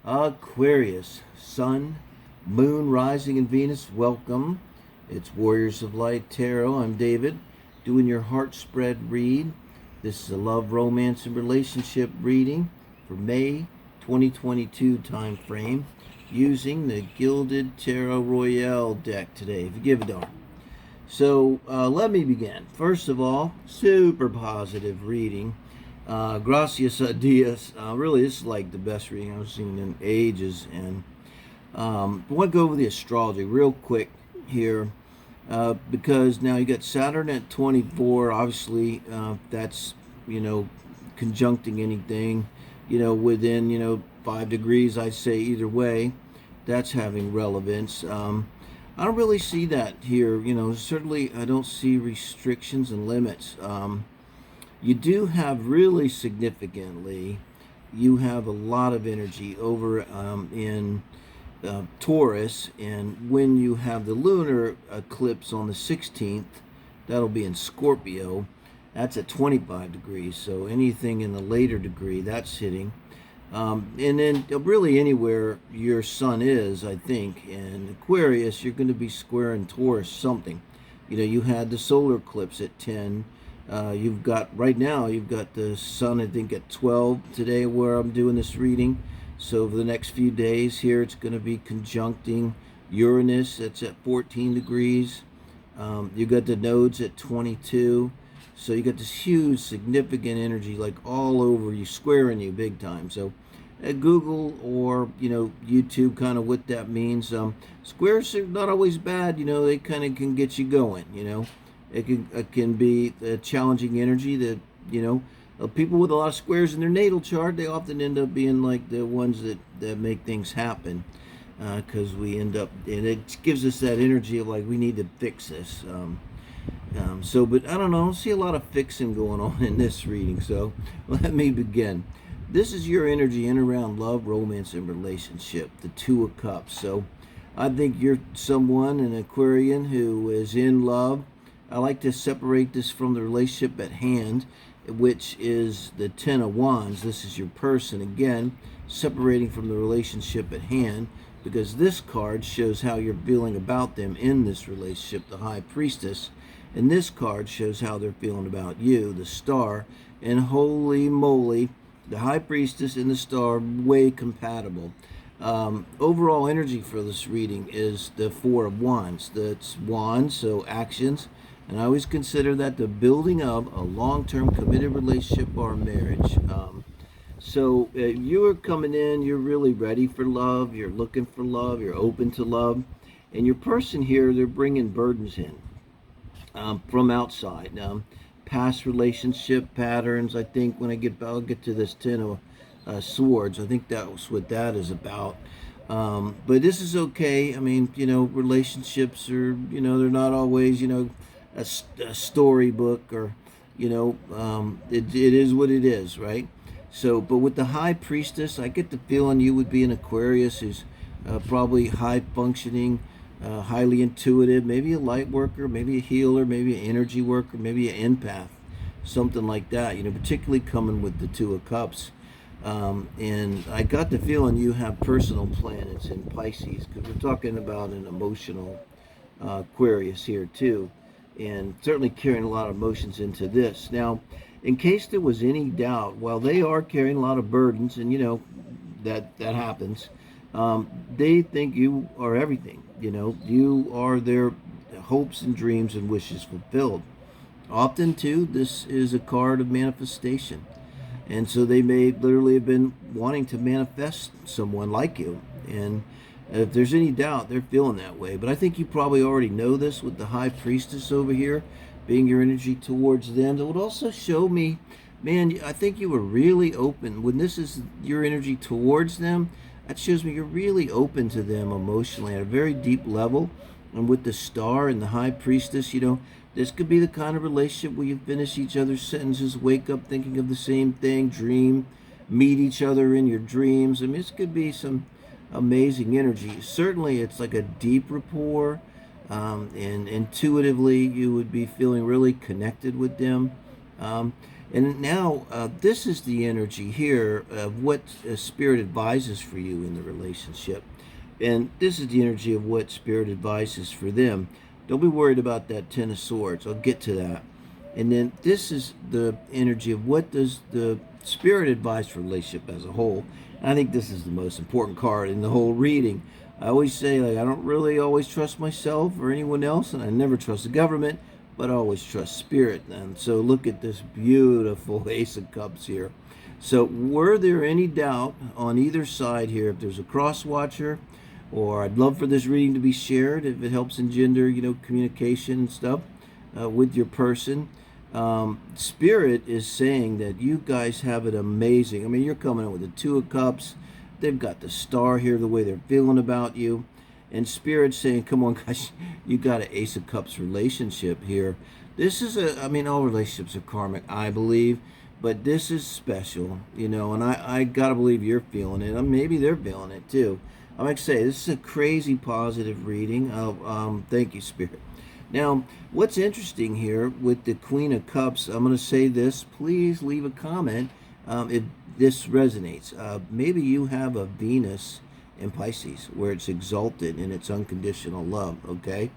Aquarius, Sun, Moon, Rising, and Venus, welcome. It's Warriors of Light Tarot. I'm David, doing your heart spread read. This is a love, romance, and relationship reading for May 2022 time frame using the Gilded Tarot Royale deck today, if you give a darn. So let me begin. First of all, super positive reading. Gracias a Dios. Really, this is like the best reading I've seen in ages. And I want to go over the astrology real quick here because now you got Saturn at 24. Obviously, that's, conjuncting anything, within, 5 degrees, I'd say either way. That's having relevance. I don't really see that here. Certainly I don't see restrictions and limits. You do have really significantly, you have a lot of energy over in Taurus, and when you have the lunar eclipse on the 16th, that'll be in Scorpio. That's at 25 degrees, so anything in the later degree, that's hitting. And then really anywhere your sun is, I think, in Aquarius, you're going to be squaring Taurus something. You had the solar eclipse at 10. You've got, right now, you've got the sun, I think, at 12 today where I'm doing this reading. So for the next few days here, it's going to be conjuncting Uranus. That's at 14 degrees. You got the nodes at 22. So you got this huge, significant energy, like all over you, squaring you big time. So at Google or, YouTube, kind of what that means. Squares are not always bad. They kind of can get you going, It can be a challenging energy that, people with a lot of squares in their natal chart, they often end up being like the ones that make things happen, because we end up, and it gives us that energy of like, we need to fix this. But I don't know, I don't see a lot of fixing going on in this reading, so let me begin. This is your energy in around love, romance, and relationship, the Two of Cups. So I think you're someone, an Aquarian, who is in love. I like to separate this from the relationship at hand, which is the Ten of Wands. This is your person, again, separating from the relationship at hand, because this card shows how you're feeling about them in this relationship, the High Priestess. And this card shows how they're feeling about you, the Star. And holy moly, the High Priestess and the Star, way compatible. Overall energy for this reading is the Four of Wands. That's wands, so actions. And I always consider that the building of a long-term committed relationship or marriage. So you are coming in, you're really ready for love, you're looking for love, you're open to love. And your person here, they're bringing burdens in from outside. Past relationship patterns, I think when I'll get to this Ten of Swords, I think that's what that is about. But this is okay. I mean, relationships are, they're not always, a storybook, or it is what it is, right? So, but with the High Priestess, I get the feeling you would be an Aquarius who's probably high functioning, highly intuitive, maybe a light worker, maybe a healer, maybe an energy worker, maybe an empath, something like that, particularly coming with the Two of Cups. And I got the feeling you have personal planets in Pisces, because we're talking about an emotional Aquarius here too, and certainly carrying a lot of emotions into this. Now, in case there was any doubt, well, they are carrying a lot of burdens, and that happens. They think you are everything. You are their hopes and dreams and wishes fulfilled. Often too, this is a card of manifestation. And so they may literally have been wanting to manifest someone like you. And if there's any doubt, they're feeling that way. But I think you probably already know this with the High Priestess over here, being your energy towards them. It would also show me, man, I think you were really open. When this is your energy towards them, that shows me you're really open to them emotionally at a very deep level. And with the Star and the High Priestess, this could be the kind of relationship where you finish each other's sentences, wake up thinking of the same thing, dream, meet each other in your dreams. I mean, this could be some amazing energy. Certainly, it's like a deep rapport, and intuitively, you would be feeling really connected with them. And now, this is the energy here of what Spirit advises for you in the relationship. And this is the energy of what Spirit advises for them. Don't be worried about that Ten of Swords. I'll get to that. And then this is the energy of what does the Spirit advise for relationship as a whole. And I think this is the most important card in the whole reading. I always say, like, I don't really always trust myself or anyone else, and I never trust the government, but I always trust Spirit. And so look at this beautiful Ace of Cups here. So were there any doubt on either side here, if there's a cross watcher, or I'd love for this reading to be shared if it helps engender, communication and stuff with your person. Spirit is saying that you guys have it amazing. I mean, you're coming in with the Two of Cups. They've got the Star here, the way they're feeling about you. And Spirit's saying, come on, guys, you got an Ace of Cups relationship here. This is all relationships are karmic, I believe. But this is special, and I got to believe you're feeling it. Maybe they're feeling it, too. I'm like I say, this is a crazy positive reading. Thank you, Spirit. Now, what's interesting here with the Queen of Cups, I'm going to say this. Please leave a comment if this resonates. Maybe you have a Venus in Pisces where it's exalted in its unconditional love, okay?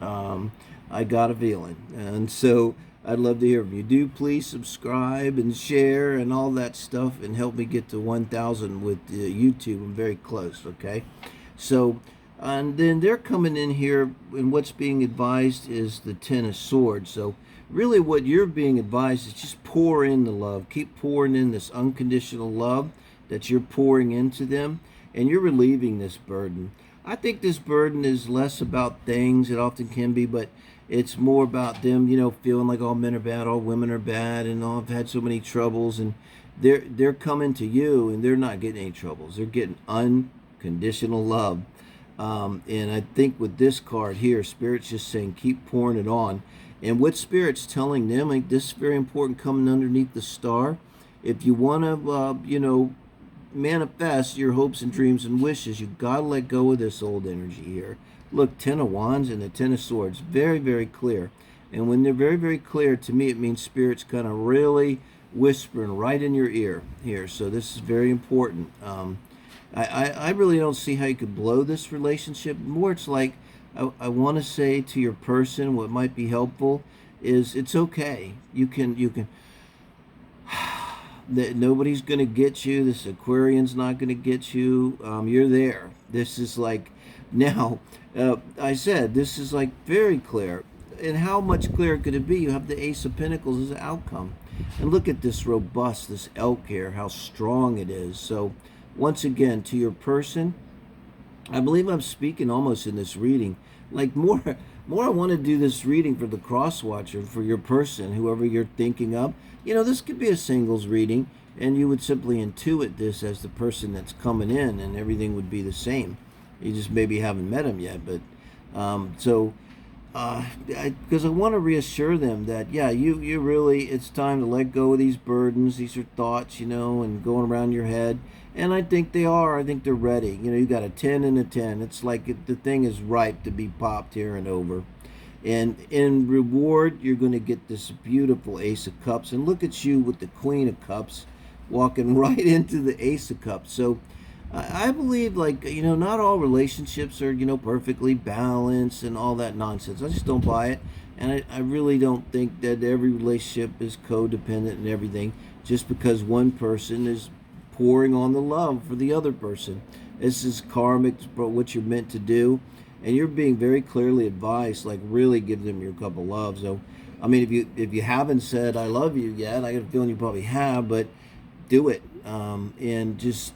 I got a feeling. And so I'd love to hear from you. Do please subscribe and share and all that stuff and help me get to 1,000 with YouTube. I'm very close, okay? So, and then they're coming in here, and what's being advised is the Ten of Swords. So really what you're being advised is just pour in the love. Keep pouring in this unconditional love that you're pouring into them, and you're relieving this burden. I think this burden is less about things, it often can be, but it's more about them, feeling like all men are bad, all women are bad, and all have had so many troubles, and they're coming to you, and they're not getting any troubles. They're getting unconditional love. And I think with this card here, Spirit's just saying, keep pouring it on. And what Spirit's telling them, like this is very important, coming underneath the star. If you want to, manifest your hopes and dreams and wishes, you got to let go of this old energy here. Look, Ten of Wands and the Ten of Swords, very, very clear. And when they're very, very clear, to me, it means Spirit's kind of really whispering right in your ear here. So this is very important. I really don't see how you could blow this relationship. More, it's like I want to say to your person, what might be helpful is it's okay. You can. That nobody's going to get you. This Aquarian's not going to get you. You're there. This is like, now, I said, this is like very clear. And how much clearer could it be? You have the Ace of Pentacles as an outcome. And look at this robust, this elk here, how strong it is. So, once again, to your person, I believe I'm speaking almost in this reading. Like more I want to do this reading for the cross watcher, for your person, whoever you're thinking of. This could be a singles reading, and you would simply intuit this as the person that's coming in, and everything would be the same. You just maybe haven't met them yet, but because I want to reassure them that, yeah, you really, it's time to let go of these burdens. These are thoughts, and going around your head. And I think they are. I think they're ready. You got a 10 and a 10. It's like the thing is ripe to be popped here and over. And in reward, you're going to get this beautiful Ace of Cups. And look at you with the Queen of Cups walking right into the Ace of Cups. So I believe, like, not all relationships are, perfectly balanced and all that nonsense. I just don't buy it. And I really don't think that every relationship is codependent and everything just because one person is pouring on the love for the other person. This is karmic, but what you're meant to do. And you're being very clearly advised, like, really give them your cup of love. So, I mean, if you haven't said I love you yet, I got a feeling you probably have, but do it. And just,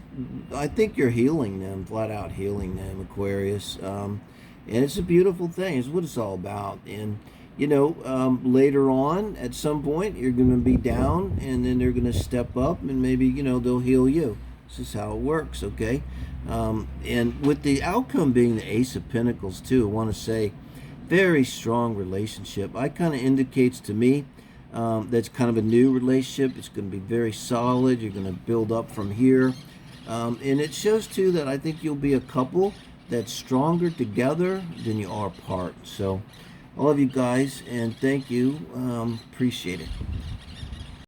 I think you're healing them, flat out healing them, Aquarius. And it's a beautiful thing. It's what it's all about. And, later on, at some point, you're going to be down, and then they're going to step up, and maybe, they'll heal you. This is how it works, okay? And with the outcome being the Ace of Pentacles, too, I want to say, very strong relationship. I kind of indicates to me that's kind of a new relationship. It's going to be very solid. You're going to build up from here. And it shows, too, that I think you'll be a couple that's stronger together than you are apart. So, I love you guys, and thank you. Appreciate it.